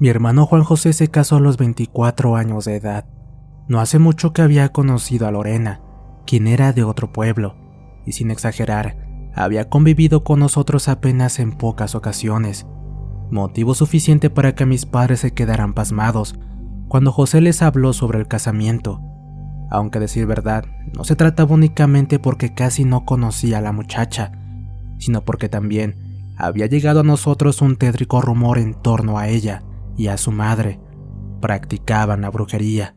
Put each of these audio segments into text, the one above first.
Mi hermano Juan José se casó a los 24 años de edad. No hace mucho que había conocido a Lorena, quien era de otro pueblo, y sin exagerar, había convivido con nosotros apenas en pocas ocasiones, motivo suficiente para que mis padres se quedaran pasmados cuando José les habló sobre el casamiento, aunque a decir verdad, no se trataba únicamente porque casi no conocía a la muchacha, sino porque también había llegado a nosotros un tétrico rumor en torno a ella y a su madre. Practicaban la brujería.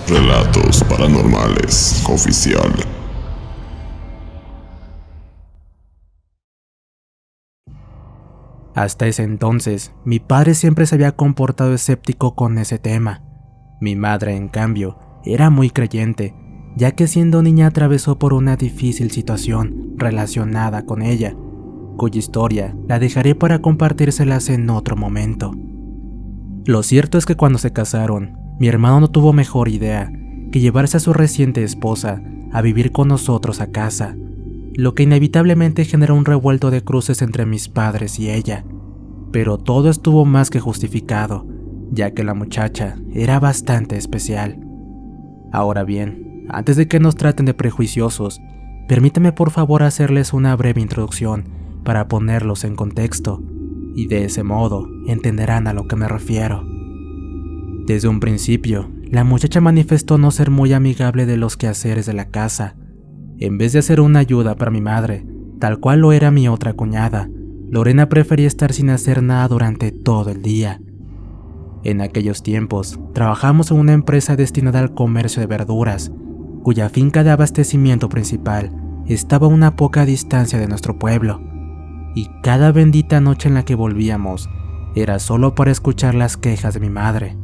Relatos Paranormales Oficial. Hasta ese entonces, mi padre siempre se había comportado escéptico con ese tema. Mi madre, en cambio, era muy creyente, ya que siendo niña atravesó por una difícil situación relacionada con ella, cuya historia la dejaré para compartírselas en otro momento. Lo cierto es que cuando se casaron, mi hermano no tuvo mejor idea que llevarse a su reciente esposa a vivir con nosotros a casa, lo que inevitablemente generó un revuelto de cruces entre mis padres y ella. Pero todo estuvo más que justificado, ya que la muchacha era bastante especial. Ahora bien, antes de que nos traten de prejuiciosos, permítame por favor hacerles una breve introducción para ponerlos en contexto, y de ese modo entenderán a lo que me refiero. Desde un principio, la muchacha manifestó no ser muy amigable de los quehaceres de la casa. En vez de hacer una ayuda para mi madre, tal cual lo era mi otra cuñada, Lorena prefería estar sin hacer nada durante todo el día. En aquellos tiempos, trabajamos en una empresa destinada al comercio de verduras, cuya finca de abastecimiento principal estaba a una poca distancia de nuestro pueblo, y cada bendita noche en la que volvíamos era solo para escuchar las quejas de mi madre.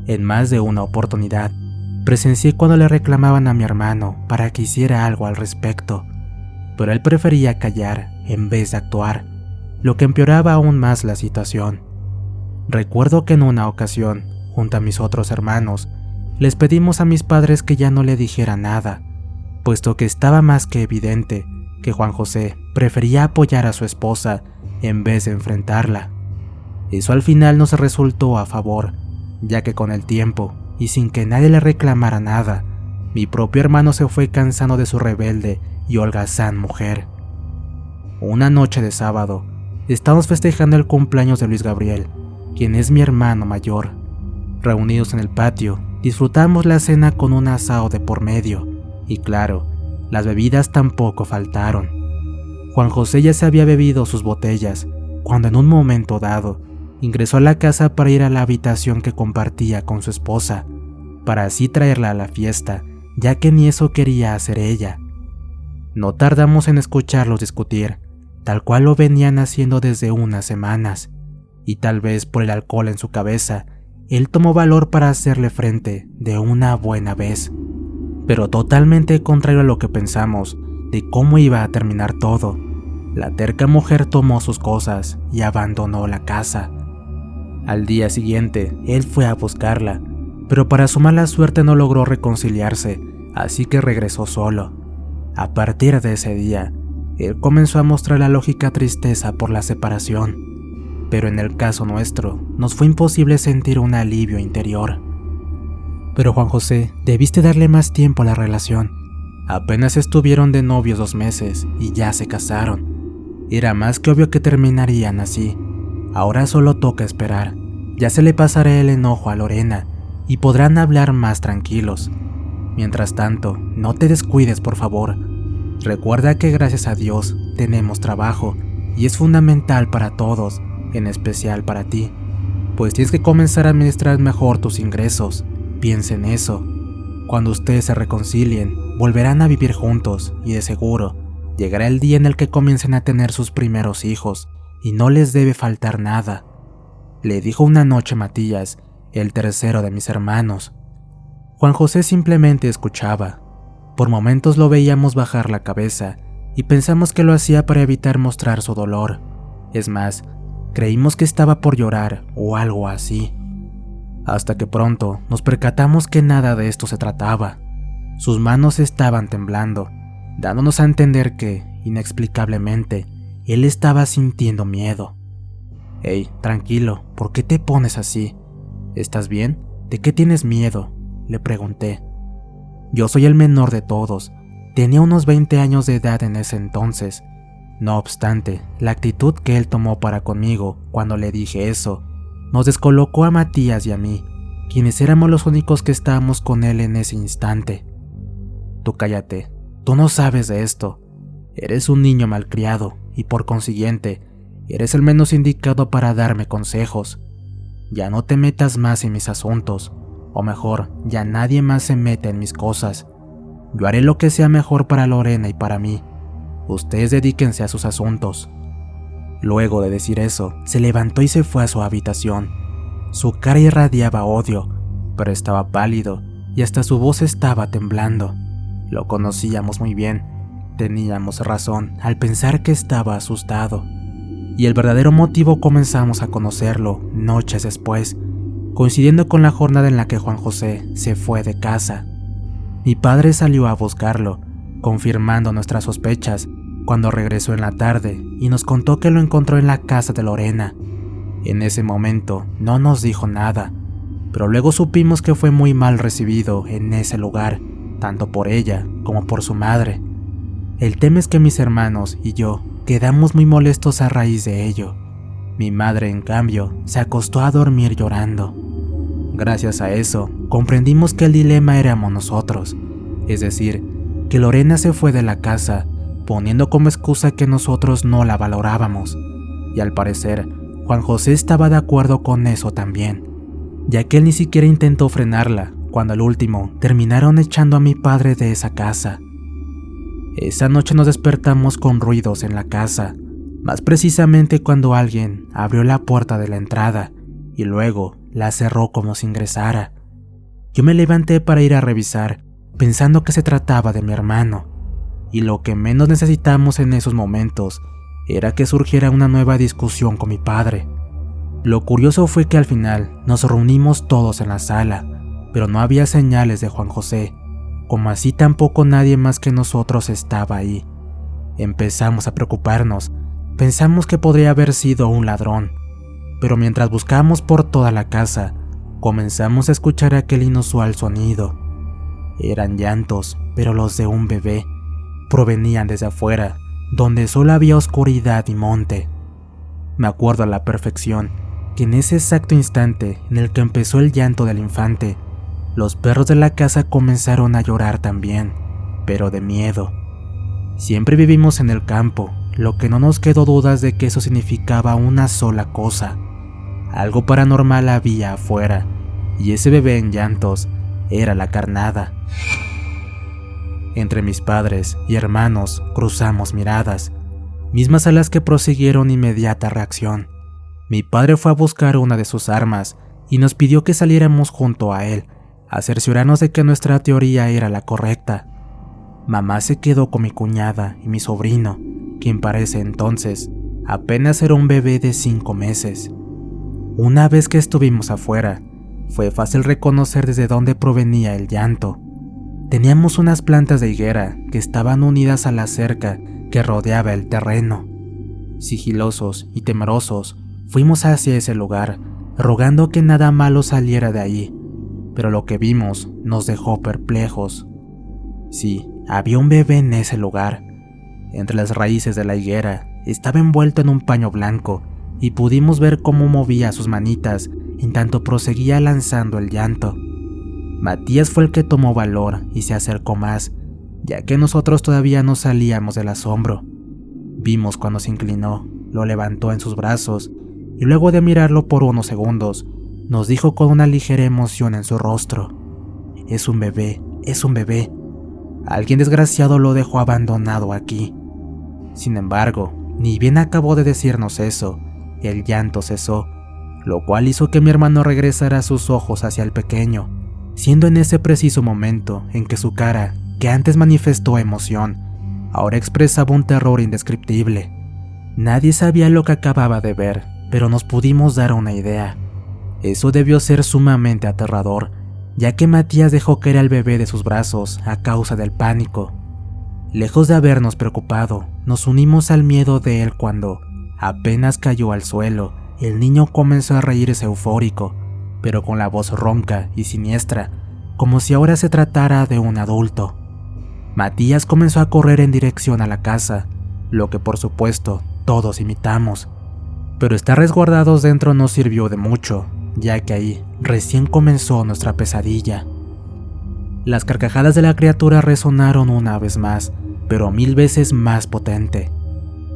En más de una oportunidad, presencié cuando le reclamaban a mi hermano para que hiciera algo al respecto, pero él prefería callar en vez de actuar, lo que empeoraba aún más la situación. Recuerdo que en una ocasión, junto a mis otros hermanos, les pedimos a mis padres que ya no le dijeran nada, puesto que estaba más que evidente que Juan José prefería apoyar a su esposa en vez de enfrentarla. Eso al final nos resultó a favor, ya que con el tiempo, y sin que nadie le reclamara nada, mi propio hermano se fue cansando de su rebelde y holgazán mujer. Una noche de sábado, estábamos festejando el cumpleaños de Luis Gabriel, quien es mi hermano mayor. Reunidos en el patio, disfrutamos la cena con un asado de por medio, y claro, las bebidas tampoco faltaron. Juan José ya se había bebido sus botellas, cuando en un momento dado, ingresó a la casa para ir a la habitación que compartía con su esposa, para así traerla a la fiesta, ya que ni eso quería hacer ella. No tardamos en escucharlos discutir, tal cual lo venían haciendo desde unas semanas, y tal vez por el alcohol en su cabeza, él tomó valor para hacerle frente de una buena vez, pero totalmente contrario a lo que pensamos de cómo iba a terminar todo. La terca mujer tomó sus cosas y abandonó la casa. Al día siguiente, él fue a buscarla, pero para su mala suerte no logró reconciliarse, así que regresó solo. A partir de ese día, él comenzó a mostrar la lógica tristeza por la separación, pero en el caso nuestro, nos fue imposible sentir un alivio interior. Pero Juan José, debiste darle más tiempo a la relación. Apenas estuvieron de novios 2 meses y ya se casaron. Era más que obvio que terminarían así. Ahora solo toca esperar. Ya se le pasará el enojo a Lorena y podrán hablar más tranquilos. Mientras tanto, no te descuides, por favor. Recuerda que gracias a Dios tenemos trabajo y es fundamental para todos, en especial para ti, pues tienes que comenzar a administrar mejor tus ingresos. Piensa en eso. Cuando ustedes se reconcilien, volverán a vivir juntos y de seguro llegará el día en el que comiencen a tener sus primeros hijos y no les debe faltar nada, le dijo una noche Matías, el tercero de mis hermanos. Juan José simplemente escuchaba. Por momentos lo veíamos bajar la cabeza y pensamos que lo hacía para evitar mostrar su dolor. Es más, Creímos que estaba por llorar o algo así. Hasta que pronto nos percatamos que nada de esto se trataba. Sus manos estaban temblando, dándonos a entender que, inexplicablemente, él estaba sintiendo miedo. «Hey, tranquilo, ¿por qué te pones así? ¿Estás bien? ¿De qué tienes miedo?», le pregunté. Yo soy el menor de todos, tenía unos 20 años de edad en ese entonces. No obstante, la actitud que él tomó para conmigo cuando le dije eso, nos descolocó a Matías y a mí, quienes éramos los únicos que estábamos con él en ese instante. «Tú cállate, tú no sabes de esto. Eres un niño malcriado y por consiguiente, eres el menos indicado para darme consejos. Ya no te metas más en mis asuntos, o mejor, ya nadie más se mete en mis cosas. Yo haré lo que sea mejor para Lorena y para mí. Ustedes dedíquense a sus asuntos». Luego de decir eso, se levantó y se fue a su habitación. Su cara irradiaba odio, pero estaba pálido y hasta su voz estaba temblando. Lo conocíamos muy bien, teníamos razón al pensar que estaba asustado. Y el verdadero motivo comenzamos a conocerlo noches después, coincidiendo con la jornada en la que Juan José se fue de casa. Mi padre salió a buscarlo, confirmando nuestras sospechas, cuando regresó en la tarde y nos contó que lo encontró en la casa de Lorena. En ese momento no nos dijo nada, pero luego supimos que fue muy mal recibido en ese lugar, tanto por ella como por su madre. El tema es que mis hermanos y yo quedamos muy molestos a raíz de ello. Mi madre, en cambio, se acostó a dormir llorando. Gracias a eso, comprendimos que el dilema éramos nosotros, es decir, que Lorena se fue de la casa, poniendo como excusa que nosotros no la valorábamos, y al parecer, Juan José estaba de acuerdo con eso también, ya que él ni siquiera intentó frenarla, cuando al último terminaron echando a mi padre de esa casa. Esa noche nos despertamos con ruidos en la casa, más precisamente cuando alguien abrió la puerta de la entrada y luego la cerró como si ingresara. Yo me levanté para ir a revisar, pensando que se trataba de mi hermano, y lo que menos necesitamos en esos momentos era que surgiera una nueva discusión con mi padre. Lo curioso fue que al final nos reunimos todos en la sala, pero no había señales de Juan José, como así tampoco nadie más que nosotros estaba ahí. Empezamos a preocuparnos, pensamos que podría haber sido un ladrón, pero mientras buscamos por toda la casa, comenzamos a escuchar aquel inusual sonido. Eran llantos, pero los de un bebé. Provenían desde afuera, donde solo había oscuridad y monte. Me acuerdo a la perfección que en ese exacto instante en el que empezó el llanto del infante, los perros de la casa comenzaron a llorar también, pero de miedo. Siempre vivimos en el campo, lo que no nos quedó dudas de que eso significaba una sola cosa. Algo paranormal había afuera, y ese bebé en llantos era la carnada. Entre mis padres y hermanos cruzamos miradas, mismas a las que prosiguieron inmediata reacción. Mi padre fue a buscar una de sus armas y nos pidió que saliéramos junto a él, a cerciorarnos de que nuestra teoría era la correcta. Mamá se quedó con mi cuñada y mi sobrino, quien para ese entonces apenas era un bebé de 5 meses. Una vez que estuvimos afuera, fue fácil reconocer desde dónde provenía el llanto. Teníamos unas plantas de higuera que estaban unidas a la cerca que rodeaba el terreno. Sigilosos y temerosos, fuimos hacia ese lugar, rogando que nada malo saliera de ahí, pero lo que vimos nos dejó perplejos. Sí, había un bebé en ese lugar. Entre las raíces de la higuera estaba envuelto en un paño blanco y pudimos ver cómo movía sus manitas en tanto proseguía lanzando el llanto. Matías fue el que tomó valor y se acercó más, ya que nosotros todavía no salíamos del asombro. Vimos cuando se inclinó, lo levantó en sus brazos y luego de mirarlo por unos segundos, nos dijo con una ligera emoción en su rostro: es un bebé, es un bebé. Alguien desgraciado lo dejó abandonado aquí. Sin embargo, ni bien acabó de decirnos eso, el llanto cesó, lo cual hizo que mi hermano regresara sus ojos hacia el pequeño, siendo en ese preciso momento en que su cara, que antes manifestó emoción, ahora expresaba un terror indescriptible. Nadie sabía lo que acababa de ver, pero nos pudimos dar una idea. Eso debió ser sumamente aterrador, ya que Matías dejó caer al bebé de sus brazos a causa del pánico. Lejos de habernos preocupado, nos unimos al miedo de él cuando, apenas cayó al suelo, el niño comenzó a reírse eufórico, pero con la voz ronca y siniestra, como si ahora se tratara de un adulto. Matías comenzó a correr en dirección a la casa, lo que por supuesto todos imitamos, pero estar resguardados dentro no sirvió de mucho, ya que ahí recién comenzó nuestra pesadilla. Las carcajadas de la criatura resonaron una vez más, pero 1000 veces más potente.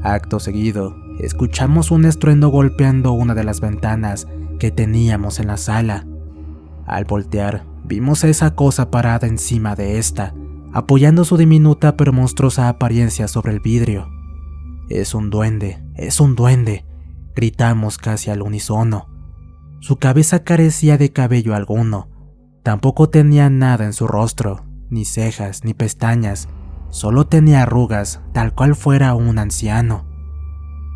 Acto seguido, escuchamos un estruendo golpeando una de las ventanas que teníamos en la sala. Al voltear, vimos a esa cosa parada encima de esta, apoyando su diminuta pero monstruosa apariencia sobre el vidrio. «Es un duende, es un duende», gritamos casi al unísono. Su cabeza carecía de cabello alguno, tampoco tenía nada en su rostro, ni cejas ni pestañas, solo tenía arrugas, tal cual fuera un anciano.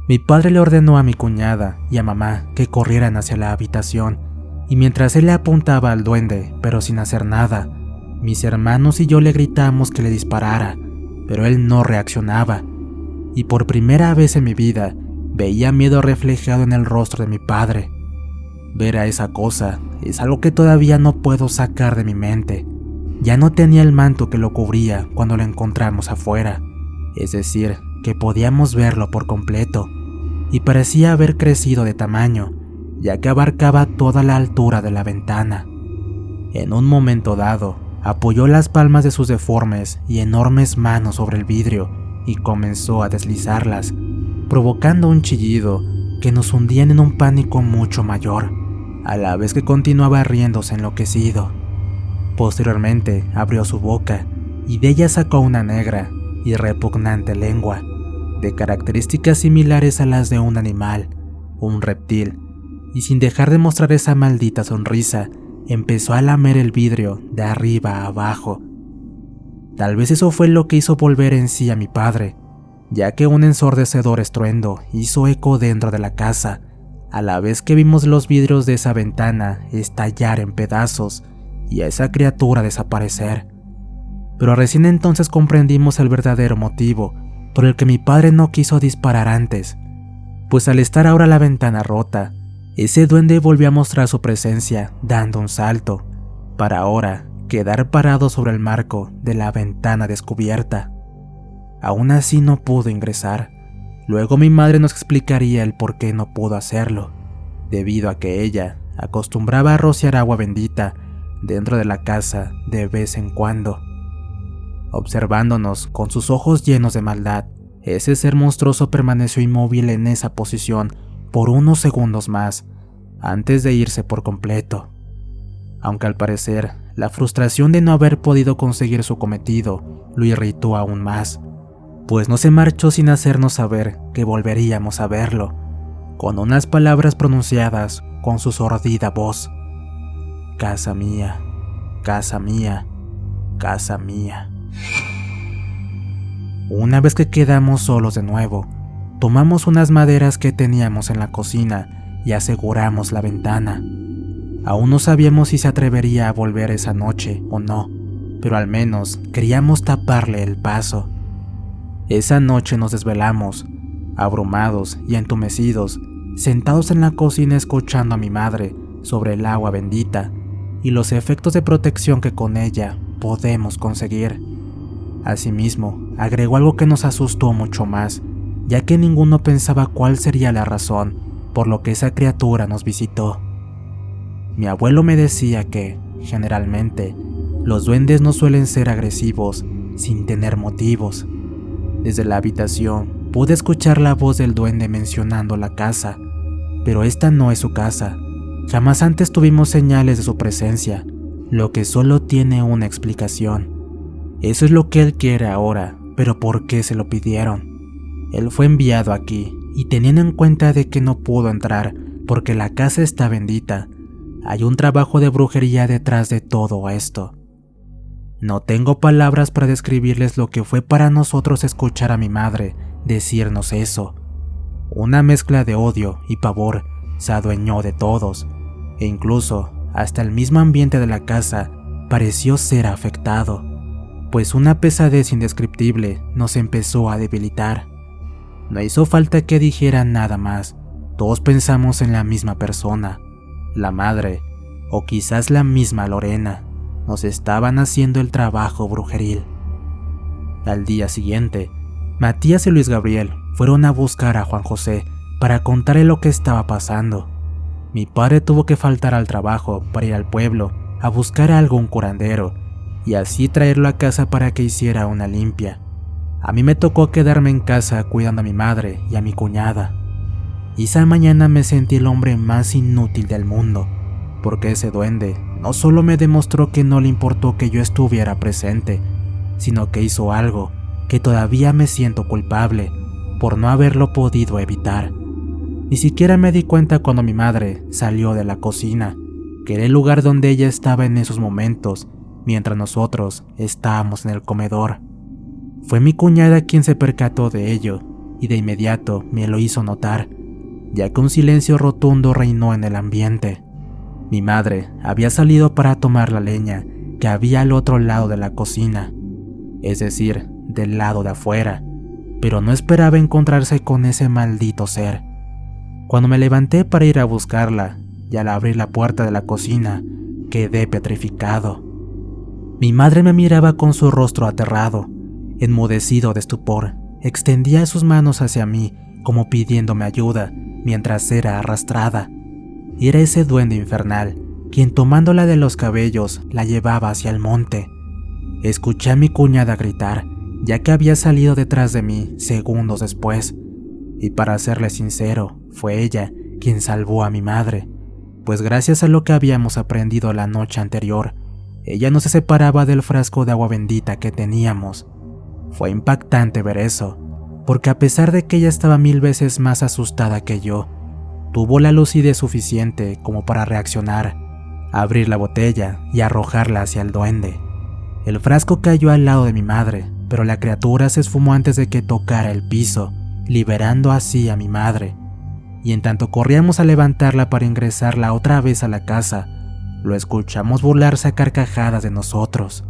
Mi padre le ordenó a mi cuñada y a mamá que corrieran hacia la habitación, y mientras él le apuntaba al duende, pero sin hacer nada, mis hermanos y yo le gritamos que le disparara, pero él no reaccionaba, y por primera vez en mi vida veía miedo reflejado en el rostro de mi padre. Ver a esa cosa es algo que todavía no puedo sacar de mi mente. Ya no tenía el manto que lo cubría cuando lo encontramos afuera, es decir, que podíamos verlo por completo, y parecía haber crecido de tamaño, ya que abarcaba toda la altura de la ventana. En un momento dado, apoyó las palmas de sus deformes y enormes manos sobre el vidrio y comenzó a deslizarlas, provocando un chillido que nos hundían en un pánico mucho mayor, a la vez que continuaba riéndose enloquecido. Posteriormente abrió su boca y de ella sacó una negra y repugnante lengua, de características similares a las de un animal, un reptil, y sin dejar de mostrar esa maldita sonrisa, empezó a lamer el vidrio de arriba a abajo. Tal vez eso fue lo que hizo volver en sí a mi padre, ya que un ensordecedor estruendo hizo eco dentro de la casa, a la vez que vimos los vidrios de esa ventana estallar en pedazos y a esa criatura desaparecer. Pero recién entonces comprendimos el verdadero motivo por el que mi padre no quiso disparar antes, pues al estar ahora la ventana rota, ese duende volvió a mostrar su presencia dando un salto, para ahora quedar parado sobre el marco de la ventana descubierta. Aún así no pudo ingresar. Luego mi madre nos explicaría el por qué no pudo hacerlo, debido a que ella acostumbraba a rociar agua bendita dentro de la casa de vez en cuando. Observándonos con sus ojos llenos de maldad, ese ser monstruoso permaneció inmóvil en esa posición por unos segundos más, antes de irse por completo. Aunque al parecer, la frustración de no haber podido conseguir su cometido lo irritó aún más, pues no se marchó sin hacernos saber que volveríamos a verlo, con unas palabras pronunciadas con su sordida voz: «Casa mía, casa mía, casa mía». Una vez que quedamos solos de nuevo, tomamos unas maderas que teníamos en la cocina y aseguramos la ventana. Aún no sabíamos si se atrevería a volver esa noche o no, pero al menos queríamos taparle el paso. Esa noche nos desvelamos, abrumados y entumecidos, sentados en la cocina escuchando a mi madre sobre el agua bendita y los efectos de protección que con ella podemos conseguir. Asimismo, agregó algo que nos asustó mucho más, ya que ninguno pensaba cuál sería la razón por lo que esa criatura nos visitó. Mi abuelo me decía que, generalmente, los duendes no suelen ser agresivos sin tener motivos. Desde la habitación pude escuchar la voz del duende mencionando la casa, pero esta no es su casa. Jamás antes tuvimos señales de su presencia, lo que solo tiene una explicación. Eso es lo que él quiere ahora, pero ¿por qué se lo pidieron? Él fue enviado aquí, y teniendo en cuenta de que no pudo entrar porque la casa está bendita, hay un trabajo de brujería detrás de todo esto. No tengo palabras para describirles lo que fue para nosotros escuchar a mi madre decirnos eso. Una mezcla de odio y pavor se adueñó de todos, e incluso hasta el mismo ambiente de la casa pareció ser afectado, pues una pesadez indescriptible nos empezó a debilitar. No hizo falta que dijera nada más, todos pensamos en la misma persona, la madre, o quizás la misma Lorena. Nos estaban haciendo el trabajo brujeril. Al día siguiente, Matías y Luis Gabriel fueron a buscar a Juan José para contarle lo que estaba pasando. Mi padre tuvo que faltar al trabajo para ir al pueblo a buscar a algún curandero y así traerlo a casa para que hiciera una limpia. A mí me tocó quedarme en casa cuidando a mi madre y a mi cuñada. Y esa mañana me sentí el hombre más inútil del mundo, porque ese duende no solo me demostró que no le importó que yo estuviera presente, sino que hizo algo que todavía me siento culpable por no haberlo podido evitar. Ni siquiera me di cuenta cuando mi madre salió de la cocina, que era el lugar donde ella estaba en esos momentos, mientras nosotros estábamos en el comedor. Fue mi cuñada quien se percató de ello, y de inmediato me lo hizo notar, ya que un silencio rotundo reinó en el ambiente. Mi madre había salido para tomar la leña que había al otro lado de la cocina, es decir, del lado de afuera, pero no esperaba encontrarse con ese maldito ser. Cuando me levanté para ir a buscarla, y al abrir la puerta de la cocina, quedé petrificado. Mi madre me miraba con su rostro aterrado, enmudecido de estupor, extendía sus manos hacia mí como pidiéndome ayuda mientras era arrastrada. Y era ese duende infernal quien, tomándola de los cabellos, la llevaba hacia el monte. Escuché a mi cuñada gritar, ya que había salido detrás de mí segundos después, y para serle sincero, fue ella quien salvó a mi madre, pues gracias a lo que habíamos aprendido la noche anterior, ella no se separaba del frasco de agua bendita que teníamos. Fue impactante ver eso, porque a pesar de que ella estaba 1000 veces más asustada que yo, tuvo la lucidez suficiente como para reaccionar, abrir la botella y arrojarla hacia el duende. El frasco cayó al lado de mi madre, pero la criatura se esfumó antes de que tocara el piso, liberando así a mi madre. Y en tanto corríamos a levantarla para ingresarla otra vez a la casa, lo escuchamos burlarse a carcajadas de nosotros.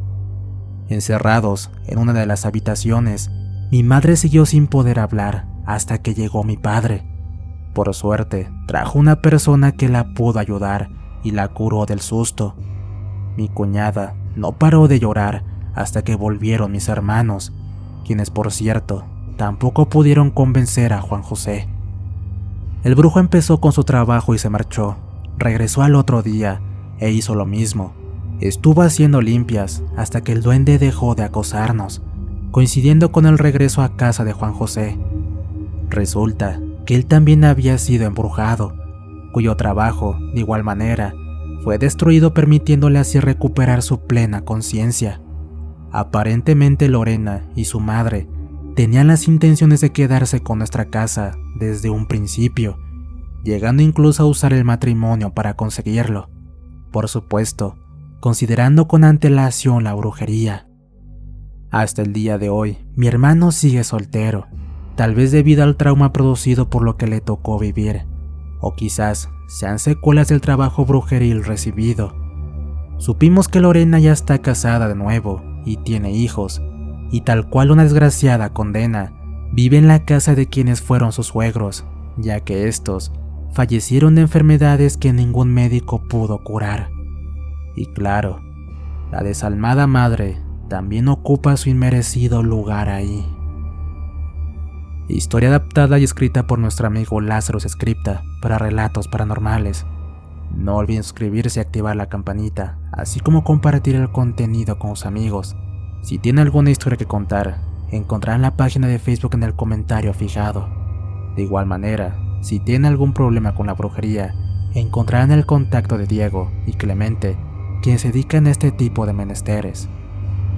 Encerrados en una de las habitaciones, mi madre siguió sin poder hablar hasta que llegó mi padre. Por suerte, trajo una persona que la pudo ayudar y la curó del susto. Mi cuñada no paró de llorar hasta que volvieron mis hermanos, quienes por cierto tampoco pudieron convencer a Juan José. El brujo empezó con su trabajo y se marchó. Regresó al otro día e hizo lo mismo. Estuvo haciendo limpias hasta que el duende dejó de acosarnos, coincidiendo con el regreso a casa de Juan José. Resulta que él también había sido embrujado, cuyo trabajo, de igual manera, fue destruido, permitiéndole así recuperar su plena conciencia. Aparentemente Lorena y su madre tenían las intenciones de quedarse con nuestra casa desde un principio, llegando incluso a usar el matrimonio para conseguirlo. Por supuesto, considerando con antelación la brujería. Hasta el día de hoy, mi hermano sigue soltero, tal vez debido al trauma producido por lo que le tocó vivir, o quizás sean secuelas del trabajo brujeril recibido. Supimos que Lorena ya está casada de nuevo y tiene hijos, y tal cual una desgraciada condena, vive en la casa de quienes fueron sus suegros, ya que estos fallecieron de enfermedades que ningún médico pudo curar. Y claro, la desalmada madre también ocupa su inmerecido lugar ahí. Historia adaptada y escrita por nuestro amigo Lázaro Scripta para Relatos Paranormales. No olviden suscribirse y activar la campanita, así como compartir el contenido con sus amigos. Si tienen alguna historia que contar, encontrarán la página de Facebook en el comentario fijado. De igual manera, si tienen algún problema con la brujería, encontrarán el contacto de Diego y Clemente, quienes se dedican a este tipo de menesteres.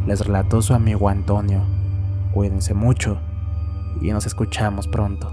Les relató su amigo Antonio. Cuídense mucho y nos escuchamos pronto.